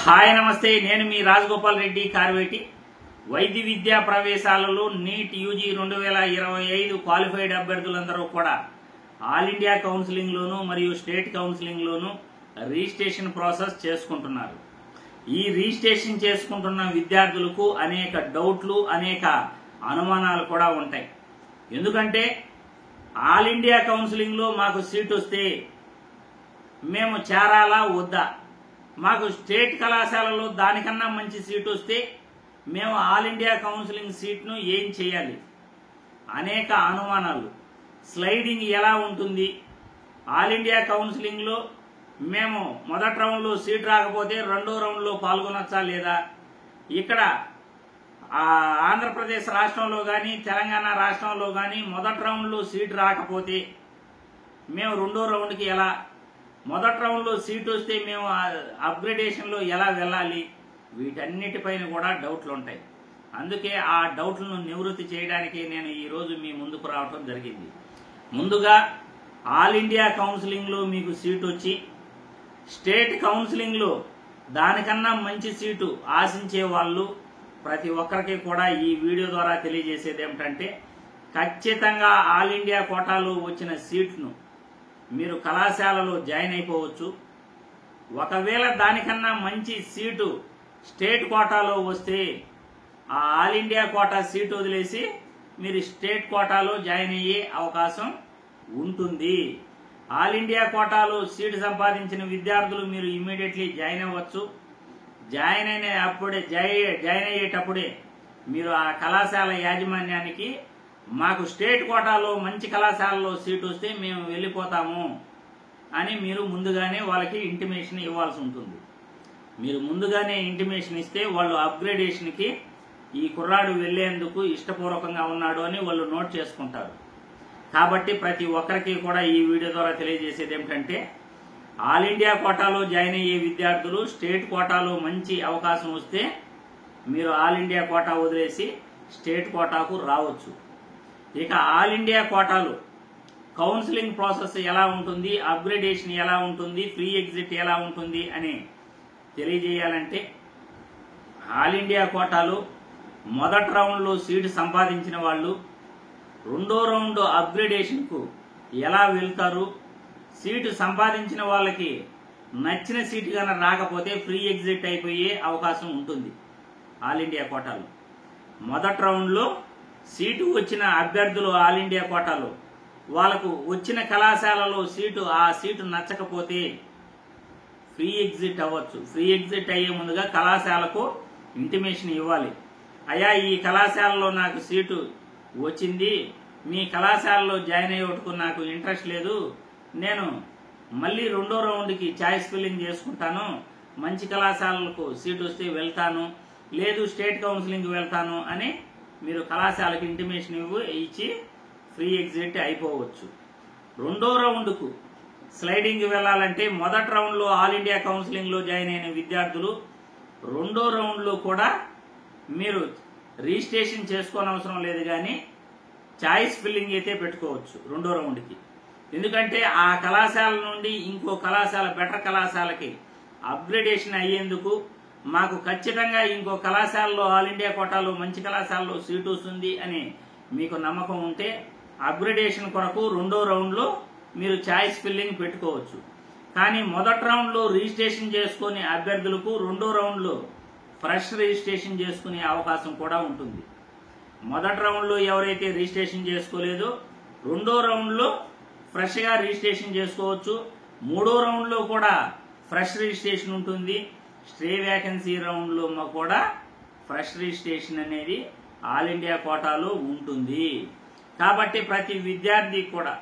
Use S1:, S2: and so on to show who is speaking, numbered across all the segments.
S1: Hi నమస్తే, నేను మీ రాజగోపాల్ రెడ్డి కార్వేటి. వైద్య విద్యా ప్రవేశాలలో నీట్ యూజీ 2025 క్వాలిఫైడ్ అభ్యర్థులందరూ కూడా ఆల్ ఇండియా కౌన్సిలింగ్ లోను మరియు స్టేట్ కౌన్సిలింగ్ లోను రిజిస్ట్రేషన్ ప్రాసెస్ చేసుకుంటున్నారు. ఈ రిజిస్ట్రేషన్ చేసుకుంటున్న విద్యార్థులకు అనేక డౌట్లు, అనేక అనుమానాలు కూడా ఉంటాయి. ఎందుకంటే ఆల్ ఇండియా కౌన్సిలింగ్ లో మాకు సీట్ వస్తే మేము చేరాలా వద్దా, మాకు స్టేట్ కళాశాలలో దానికన్నా మంచి సీట్ వస్తే మేము ఆల్ ఇండియా కౌన్సిలింగ్ సీట్ను ఏం చేయాలి, అనేక అనుమానాలు. స్లైడింగ్ ఎలా ఉంటుంది, ఆల్ ఇండియా కౌన్సిలింగ్లో మేము మొదటి రౌండ్లో సీట్ రాకపోతే రెండో రౌండ్లో పాల్గొనొచ్చా లేదా, ఇక్కడ ఆంధ్రప్రదేశ్ రాష్ట్రంలో కానీ తెలంగాణ రాష్ట్రంలో కానీ మొదటి రౌండ్లో సీట్ రాకపోతే మేము రెండో రౌండ్కి ఎలా, మొదటి రౌండ్లో సీట్ వస్తే మేము అప్గ్రేడేషన్లో ఎలా వెళ్ళాలి, వీటన్నిటిపైన కూడా డౌట్లు ఉంటాయి. అందుకే ఆ డౌట్లను నివృత్తి చేయడానికి నేను ఈరోజు మీ ముందుకు రావడం జరిగింది. ముందుగా ఆల్ ఇండియా కౌన్సిలింగ్లో మీకు సీట్ వచ్చి స్టేట్ కౌన్సిలింగ్లో దానికన్నా మంచి సీటు ఆశించే వాళ్ళు ప్రతి ఒక్కరికి కూడా ఈ వీడియో ద్వారా తెలియజేసేది ఏమిటంటే, ఖచ్చితంగా ఆల్ ఇండియా కోటాలో వచ్చిన సీట్ను మీరు కళాశాలలో జాయిన్ అయిపోవచ్చు. ఒకవేళ దానికన్నా మంచి సీటు స్టేట్ కోటాలో వస్తే ఆ ఆల్ ఇండియా కోటా సీటు వదిలేసి మీరు స్టేట్ కోటాలో జాయిన్ అయ్యే అవకాశం ఉంటుంది. ఆల్ ఇండియా కోటాలో సీటు సంపాదించిన విద్యార్థులు మీరు ఇమ్మీడియట్లీ జాయిన్ అవ్వచ్చు. జాయిన్ అయ్యేటప్పుడే మీరు ఆ కళాశాల యాజమాన్యానికి మాకు స్టేట్ కోటాలో మంచి కళాశాలలో సీట్ వస్తే మేము వెళ్ళిపోతాము అని మీరు ముందుగానే వాళ్ళకి ఇంటిమేషన్ ఇవ్వాల్సి ఉంటుంది. మీరు ముందుగానే ఇంటిమేషన్ ఇస్తే వాళ్ళు అప్గ్రేడేషన్కి ఈ కుర్రాడు వెళ్లేందుకు ఇష్టపూర్వకంగా ఉన్నాడు అని వాళ్ళు నోట్ చేసుకుంటారు. కాబట్టి ప్రతి ఒక్కరికి కూడా ఈ వీడియో ద్వారా తెలియజేసేది ఏమిటంటే, ఆల్ ఇండియా కోటాలో జాయిన్ అయ్యే విద్యార్థులు స్టేట్ కోటాలో మంచి అవకాశం వస్తే మీరు ఆల్ ఇండియా కోటా వదిలేసి స్టేట్ కోటాకు రావచ్చు. ఇక ఆల్ ఇండియా కోటాలో కౌన్సిలింగ్ ప్రాసెస్ ఎలా ఉంటుంది, అప్గ్రేడేషన్ ఎలా ఉంటుంది, ఫ్రీ ఎగ్జిట్ ఎలా ఉంటుంది అని తెలియజేయాలంటే, ఆల్ ఇండియా కోటాలో మొదటి రౌండ్లో సీటు సంపాదించిన వాళ్ళు రెండో రౌండ్ అప్గ్రేడేషన్కు ఎలా వెళ్తారు, సీటు సంపాదించిన వాళ్ళకి నచ్చిన సీటు కన్నా రాకపోతే ఫ్రీ ఎగ్జిట్ అయిపోయే అవకాశం ఉంటుంది. ఆల్ ఇండియా కోటాలో మొదటి రౌండ్లో సీటు వచ్చిన అభ్యర్థులు ఆల్ ఇండియా కోటాలో వాళ్ళకు వచ్చిన కళాశాలలో ఆ సీటు నచ్చకపోతే ఫ్రీ ఎగ్జిట్ అవ్వచ్చు. ఫ్రీ ఎగ్జిట్ అయ్యే ముందుగా కళాశాలకు ఇంటిమేషన్ ఇవ్వాలి. అయ్యా, ఈ కళాశాలలో నాకు సీటు వచ్చింది, మీ కళాశాలలో జాయిన్ అయ్యేటకు నాకు ఇంట్రెస్ట్ లేదు, నేను మళ్ళీ రెండో రౌండ్కి చాయిస్ ఫిల్లింగ్ చేసుకుంటాను, మంచి కళాశాలకు సీటు వస్తే వెళ్తాను, లేదు స్టేట్ కౌన్సిలింగ్కి వెళ్తాను అని మీరు కళాశాలకు ఇంటిమేషన్ ఇచ్చి ఫ్రీ ఎగ్జిట్ అయిపోవచ్చు. రెండో రౌండ్కు స్లైడింగ్ వెళ్ళాలంటే, మొదటి రౌండ్లో ఆల్ ఇండియా కౌన్సిలింగ్లో జాయిన్ అయిన విద్యార్థులు రెండో రౌండ్లో కూడా మీరు రిజిస్ట్రేషన్ చేసుకోనవసరం లేదు, కానీ చాయిస్ ఫిల్లింగ్ అయితే పెట్టుకోవచ్చు రెండో రౌండ్కి. ఎందుకంటే ఆ కళాశాల నుండి ఇంకో కళాశాల, బెటర్ కళాశాలకి అప్గ్రేడేషన్ అయ్యేందుకు మాకు ఖచ్చితంగా ఇంకో కళాశాలలో ఆల్ ఇండియా కోటాలో మంచి కళాశాలలో సీటు వస్తుంది అని మీకు నమ్మకం ఉంటే అప్గ్రేడేషన్ కొరకు రెండో రౌండ్లో మీరు చాయిస్ ఫిల్లింగ్ పెట్టుకోవచ్చు. కానీ మొదటి రౌండ్లో రిజిస్ట్రేషన్ చేసుకునే అభ్యర్థులకు రెండో రౌండ్లో ఫ్రెష్ రిజిస్ట్రేషన్ చేసుకునే అవకాశం కూడా ఉంటుంది. మొదటి రౌండ్లో ఎవరైతే రిజిస్ట్రేషన్ చేసుకోలేదో రెండో రౌండ్లో ఫ్రెష్గా రిజిస్ట్రేషన్ చేసుకోవచ్చు. మూడో రౌండ్లో కూడా ఫ్రెష్ రిజిస్ట్రేషన్ ఉంటుంది. స్టే వ్యాకెన్సీ రౌండ్లో కూడా ఫ్రెష్ రిజిస్ట్రేషన్ అనేది ఆల్ ఇండియా కోటాలో ఉంటుంది. కాబట్టి ప్రతి విద్యార్థి కూడా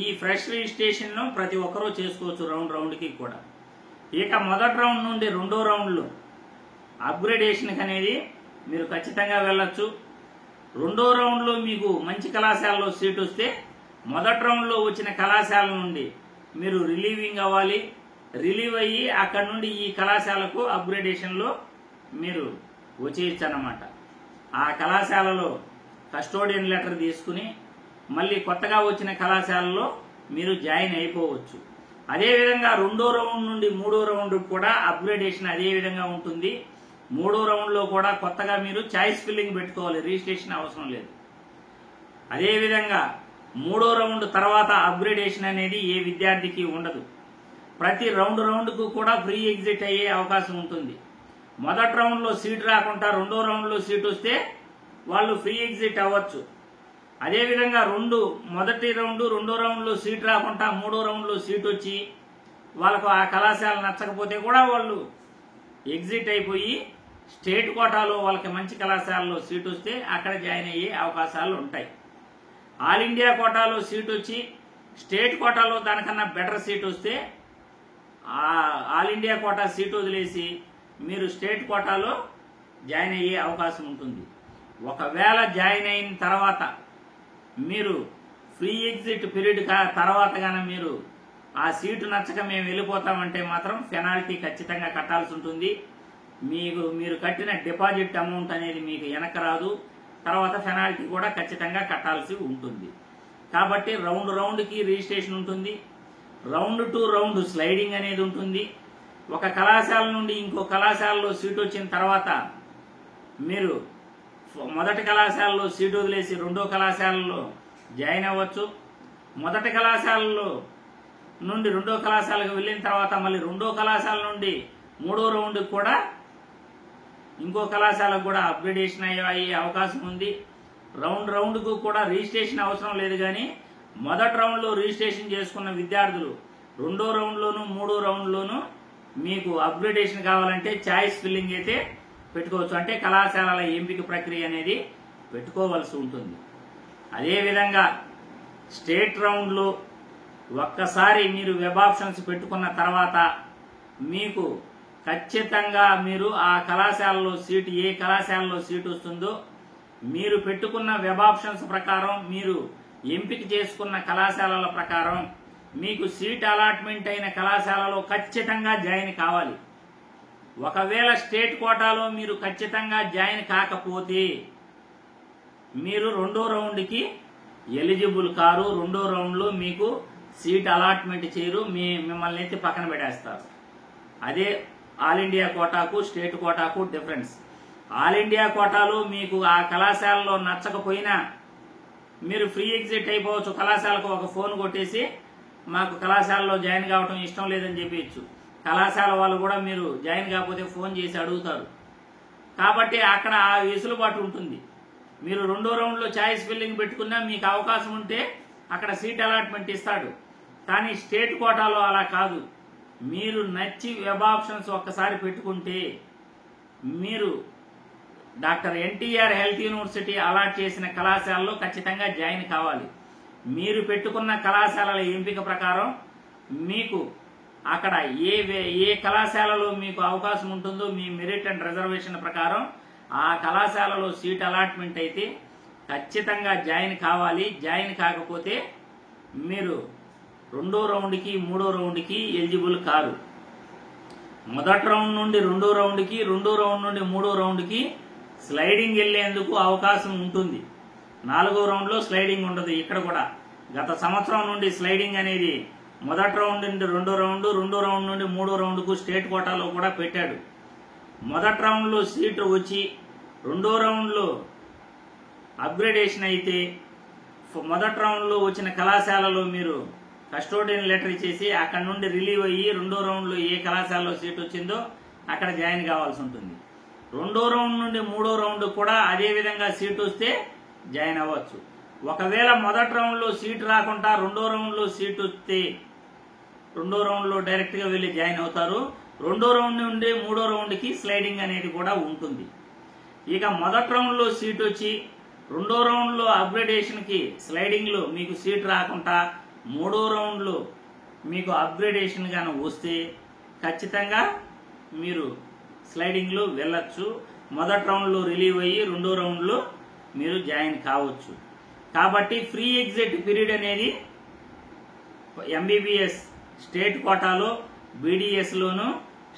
S1: ఈ ఫ్రెష్ రిజిస్ట్రేషన్ను ప్రతి ఒక్కరూ చేసుకోవచ్చు రౌండ్కి కూడా. ఇక మొదటి రౌండ్ నుండి రెండో రౌండ్లో అప్గ్రేడేషన్కి అనేది మీరు ఖచ్చితంగా వెళ్ళొచ్చు. రెండో రౌండ్లో మీకు మంచి కళాశాలలో సీట్ వస్తే మొదటి రౌండ్లో వచ్చిన కళాశాల నుండి మీరు రిలీవింగ్ అవ్వాలి. రిలీవ్ అయ్యి అక్కడి నుండి ఈ కళాశాలకు అప్గ్రేడేషన్లో మీరు వచ్చేయచ్చు అన్నమాట. ఆ కళాశాలలో కస్టోడియన్ లెటర్ తీసుకుని మళ్ళీ కొత్తగా వచ్చిన కళాశాలలో మీరు జాయిన్ అయిపోవచ్చు. అదేవిధంగా 2వ రౌండ్ నుండి 3వ రౌండ్ కూడా అప్గ్రేడేషన్ అదే విధంగా ఉంటుంది. 3వ రౌండ్లో కూడా కొత్తగా మీరు చాయిస్ ఫిల్లింగ్ పెట్టుకోవాలి, రిజిస్ట్రేషన్ అవసరం లేదు. అదేవిధంగా 3వ రౌండ్ తర్వాత అప్గ్రేడేషన్ అనేది ఏ విద్యార్థికి ఉండదు. ప్రతి రౌండ్కు కూడా ఫ్రీ ఎగ్జిట్ అయ్యే అవకాశం ఉంటుంది. మొదటి రౌండ్లో సీట్ రాకుండా 2వ రౌండ్లో సీట్ వస్తే వాళ్ళు ఫ్రీ ఎగ్జిట్ అవ్వచ్చు. అదేవిధంగా మొదటి రౌండ్ 2వ రౌండ్లో సీట్ రాకుండా 3వ రౌండ్లో సీట్ వచ్చి వాళ్ళకు ఆ కళాశాల నచ్చకపోతే కూడా వాళ్ళు ఎగ్జిట్ అయిపోయి స్టేట్ కోటాలో వాళ్ళకి మంచి కళాశాలలో సీట్ వస్తే అక్కడ జాయిన్ అయ్యే అవకాశాలు ఉంటాయి. ఆల్ ఇండియా కోటాలో సీట్ వచ్చి స్టేట్ కోటాలో దానికన్నా బెటర్ సీట్ వస్తే ఆల్ ఇండియా కోటా సీట్ వదిలేసి మీరు స్టేట్ కోటాలో జాయిన్ అయ్యే అవకాశం ఉంటుంది. ఒకవేళ జాయిన్ అయిన తర్వాత మీరు ఫ్రీ ఎగ్జిట్ పీరియడ్ తర్వాత కానీ మీరు ఆ సీటు నచ్చక మేము వెళ్ళిపోతామంటే మాత్రం పెనాల్టీ ఖచ్చితంగా కట్టాల్సి ఉంటుంది. మీరు కట్టిన డిపాజిట్ అమౌంట్ అనేది మీకు వెనక రాదు. తర్వాత పెనాల్టీ కూడా ఖచ్చితంగా కట్టాల్సి ఉంటుంది. కాబట్టి రౌండ్కి రిజిస్ట్రేషన్ ఉంటుంది. రౌండ్ టు రౌండ్ స్లైడింగ్ అనేది ఉంటుంది. ఒక కళాశాల నుండి ఇంకో కళాశాలలో సీట్ వచ్చిన తర్వాత మీరు మొదటి కళాశాలలో సీటు వదిలేసి 2వ కళాశాలలో జాయిన్ అవ్వచ్చు. మొదటి కళాశాలలో నుండి 2వ కళాశాలకు వెళ్ళిన తర్వాత మళ్ళీ 2వ కళాశాల నుండి 3వ రౌండ్ కూడా ఇంకో కళాశాలకు కూడా అప్గ్రేడేషన్ అయ్యే అవకాశం ఉంది. రౌండ్కు కూడా రిజిస్ట్రేషన్ అవసరం లేదు. కానీ మొదటి రౌండ్లో రిజిస్ట్రేషన్ చేసుకున్న విద్యార్థులు 2వ రౌండ్లోను 3వ రౌండ్లోను మీకు అప్గ్రేడేషన్ కావాలంటే చాయిస్ ఫిల్లింగ్ అయితే పెట్టుకోవచ్చు. అంటే కళాశాలల ఎంపిక ప్రక్రియ అనేది పెట్టుకోవాల్సి ఉంటుంది. అదేవిధంగా స్టేట్ రౌండ్లో ఒక్కసారి మీరు వెబ్ ఆప్షన్స్ పెట్టుకున్న తర్వాత మీకు ఖచ్చితంగా మీరు ఆ కళాశాలలో సీటు ఏ కళాశాలలో సీటు వస్తుందో మీరు పెట్టుకున్న వెబ్ ఆప్షన్స్ ప్రకారం మీరు ఎంపిక చేసుకున్న కళాశాలల ప్రకారం మీకు సీట్ అలాట్మెంట్ అయిన కళాశాలలో ఖచ్చితంగా జాయిన్ కావాలి. ఒకవేళ స్టేట్ కోటాలో మీరు ఖచ్చితంగా జాయిన్ కాకపోతే మీరు 2వ రౌండ్కి ఎలిజిబుల్ కారు. 2వ రౌండ్లో మీకు సీట్ అలాట్మెంట్ చేయరు, మిమ్మల్ని అయితే పక్కన పెట్టేస్తారు. అదే ఆల్ ఇండియా కోటాకు స్టేట్ కోటాకు డిఫరెన్స్. ఆల్ ఇండియా కోటాలో మీకు ఆ కళాశాలలో నచ్చకపోయినా మీరు ఫ్రీ ఎగ్జిట్ అయిపోవచ్చు. కళాశాలకు ఒక ఫోన్ కొట్టేసి మాకు కళాశాలలో జాయిన్ కావటం ఇష్టం లేదని చెప్పచ్చు. కళాశాల వాళ్ళు కూడా మీరు జాయిన్ కాకపోతే ఫోన్ చేసి అడుగుతారు. కాబట్టి అక్కడ ఆ వెసులుబాటు ఉంటుంది. మీరు 2వ రౌండ్లో చాయిస్ ఫిల్లింగ్ పెట్టుకున్నా మీకు అవకాశం ఉంటే అక్కడ సీట్ అలాట్మెంట్ ఇస్తాడు. కానీ స్టేట్ కోటాలో అలా కాదు. మీరు నచ్చి వెబ్ ఆప్షన్స్ ఒక్కసారి పెట్టుకుంటే మీరు doctor NTR health university allot చేసిన కళాశాలలో ఖచ్చితంగా జాయిన్ కావాలి. మీరు పెట్టుకున్న కళాశాలల ఎంపిక ప్రకారం మీకు అక్కడ ఏ కళాశాలలో మీకు అవకాశం ఉంటుందో మీ మెరిట్ అండ్ రిజర్వేషన్ ప్రకారం ఆ కళాశాలలో సీట్ అలాట్మెంట్ అయితే ఖచ్చితంగా జాయిన్ కావాలి. జాయిన్ కాకపోతే మీరు 2వ రౌండ్కి 3వ రౌండ్కి ఎలిజిబుల్ కారు. మొదటి రౌండ్ నుండి 2వ రౌండ్కి 2వ రౌండ్ నుండి 3వ రౌండ్కి స్లైడింగ్ వెళ్లేందుకు అవకాశం ఉంటుంది. 4వ రౌండ్లో స్లైడింగ్ ఉండదు. ఇక్కడ కూడా గత సంవత్సరం నుండి స్లైడింగ్ అనేది మొదటి రౌండ్ నుండి 2వ రౌండ్, 2వ రౌండ్ నుండి 3వ రౌండ్కు స్టేట్ కోటాలో కూడా పెట్టాడు. మొదటి రౌండ్లో సీటు వచ్చి 2వ రౌండ్లో అప్గ్రేడేషన్ అయితే మొదటి రౌండ్లో వచ్చిన కళాశాలలో మీరు కస్టోడియన్ లెటర్ ఇచ్చేసి అక్కడ నుండి రిలీవ్ అయ్యి 2వ రౌండ్లో ఏ కళాశాలలో సీట్ వచ్చిందో అక్కడ జాయిన్ కావాల్సి ఉంటుంది. 2వ రౌండ్ నుండి 3వ రౌండ్ కూడా అదే విధంగా సీట్ వస్తే జాయిన్ అవ్వచ్చు. ఒకవేళ మొదటి రౌండ్లో సీట్ రాకుండా 2వ రౌండ్లో సీట్ వస్తే 2వ రౌండ్లో డైరెక్ట్గా వెళ్ళి జాయిన్ అవుతారు. 2వ రౌండ్ నుండి 3వ రౌండ్కి స్లైడింగ్ అనేది కూడా ఉంటుంది. ఇక మొదటి రౌండ్లో సీట్ వచ్చి 2వ రౌండ్లో అప్గ్రేడేషన్కి స్లైడింగ్లో మీకు సీట్ రాకుండా 3వ రౌండ్లో మీకు అప్గ్రేడేషన్ గాను వస్తే ఖచ్చితంగా మీరు స్లైడింగ్లో వెళ్ళొచ్చు. మొదటి రౌండ్లో రిలీవ్ అయ్యి 2వ రౌండ్లో మీరు జాయిన్ కావచ్చు. కాబట్టి ఫ్రీ ఎగ్జిట్ పీరియడ్ అనేది ఎంబీబీఎస్ స్టేట్ కోటాలో బీడీఎస్లోను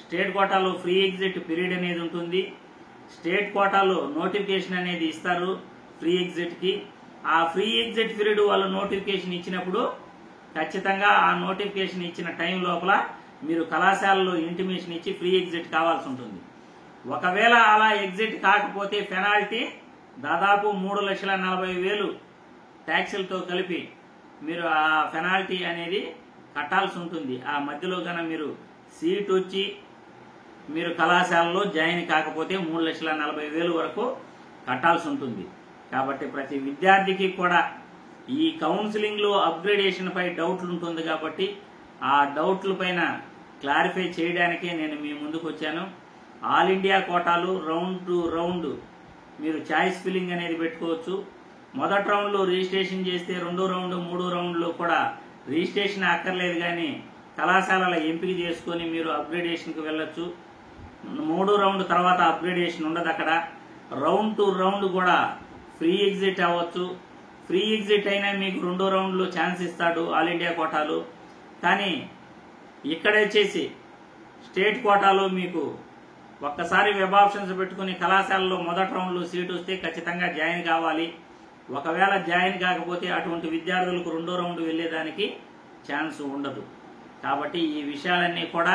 S1: స్టేట్ కోటాలో ఫ్రీ ఎగ్జిట్ పీరియడ్ అనేది ఉంటుంది. స్టేట్ కోటాలో నోటిఫికేషన్ అనేది ఇస్తారు ఫ్రీ ఎగ్జిట్కి. ఆ ఫ్రీ ఎగ్జిట్ పీరియడ్ వాళ్ళు నోటిఫికేషన్ ఇచ్చినప్పుడు ఖచ్చితంగా ఆ నోటిఫికేషన్ ఇచ్చిన టైం లోపల మీరు కళాశాలలో ఇంటిమేషన్ ఇచ్చి ఫ్రీ ఎగ్జిట్ కావాల్సి ఉంటుంది. ఒకవేళ అలా ఎగ్జిట్ కాకపోతే పెనాల్టీ దాదాపు 3,40,000 ట్యాక్సులతో కలిపి మీరు ఆ పెనాల్టీ అనేది కట్టాల్సి ఉంటుంది. ఆ మధ్యలో కన్నా మీరు సీట్ వచ్చి మీరు కళాశాలలో జాయిన్ కాకపోతే 3,40,000 వరకు కట్టాల్సి ఉంటుంది. కాబట్టి ప్రతి విద్యార్థికి కూడా ఈ కౌన్సిలింగ్లో అప్గ్రేడేషన్ పై డౌట్లు ఉంటుంది కాబట్టి ఆ డౌట్ల పైన క్లారిఫై చేయడానికే నేను మీ ముందుకు వచ్చాను. ఆల్ ఇండియా కోటాలు రౌండ్ టు రౌండ్ మీరు చాయిస్ ఫిల్లింగ్ అనేది పెట్టుకోవచ్చు. మొదటి రౌండ్లో రిజిస్ట్రేషన్ చేస్తే రెండో రౌండ్ మూడో రౌండ్లో కూడా రిజిస్ట్రేషన్ అక్కర్లేదు, కానీ కళాశాలల ఎంపిక చేసుకొని మీరు అప్గ్రేడేషన్కి వెళ్ళొచ్చు. మూడో రౌండ్ తర్వాత అప్గ్రేడేషన్ ఉండదు. అక్కడ రౌండ్ టు రౌండ్ కూడా ఫ్రీ ఎగ్జిట్ అవ్వచ్చు. ఫ్రీ ఎగ్జిట్ అయినా మీకు రెండో రౌండ్లో ఛాన్స్ ఇస్తాడు ఆల్ ఇండియా కోటాలు. కానీ ఇక్కడ వచ్చేసి స్టేట్ కోటాలో మీకు ఒక్కసారి వెబ్ ఆప్షన్స్ పెట్టుకుని కళాశాలలో మొదటి రౌండ్లో సీట్ వస్తే ఖచ్చితంగా జాయిన్ కావాలి. ఒకవేళ జాయిన్ కాకపోతే అటువంటి విద్యార్థులకు రెండో రౌండ్ వెళ్ళేదానికి ఛాన్స్ ఉండదు. కాబట్టి ఈ విషయాలన్నీ కూడా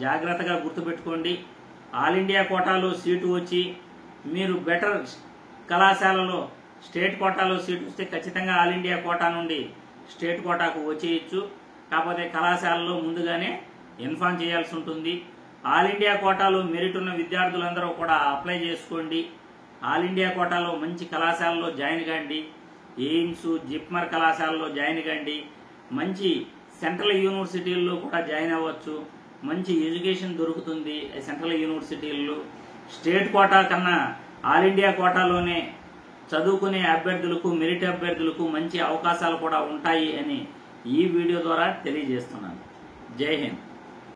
S1: జాగ్రత్తగా గుర్తుపెట్టుకోండి. ఆల్ ఇండియా కోటాలో సీటు వచ్చి మీరు బెటర్ కళాశాలలో స్టేట్ కోటాలో సీట్ వస్తే ఖచ్చితంగా ఆల్ ఇండియా కోటా నుండి స్టేట్ కోటాకు వచ్చేయచ్చు. కాకపోతే కళాశాలలో ముందుగానే ఇన్ఫార్మ్ చేయాల్సి ఉంటుంది. ఆల్ ఇండియా కోటాలో మెరిట్ ఉన్న విద్యార్థులందరూ కూడా అప్లై చేసుకోండి. ఆల్ ఇండియా కోటాలో మంచి కళాశాలలో జాయిన్ కండి. ఎయిమ్స్, జిప్మర్ కళాశాలలో జాయిన్ కండి. మంచి సెంట్రల్ యూనివర్సిటీల్లో కూడా జాయిన్ అవ్వచ్చు. మంచి ఎడ్యుకేషన్ దొరుకుతుంది సెంట్రల్ యూనివర్సిటీల్లో. స్టేట్ కోటా కన్నా ఆల్ ఇండియా కోటాలోనే చదువుకునే అభ్యర్థులకు, మెరిట్ అభ్యర్థులకు మంచి అవకాశాలు కూడా ఉంటాయి అని ఈ వీడియో ద్వారా తెలియజేస్తున్నాను. జై హింద్.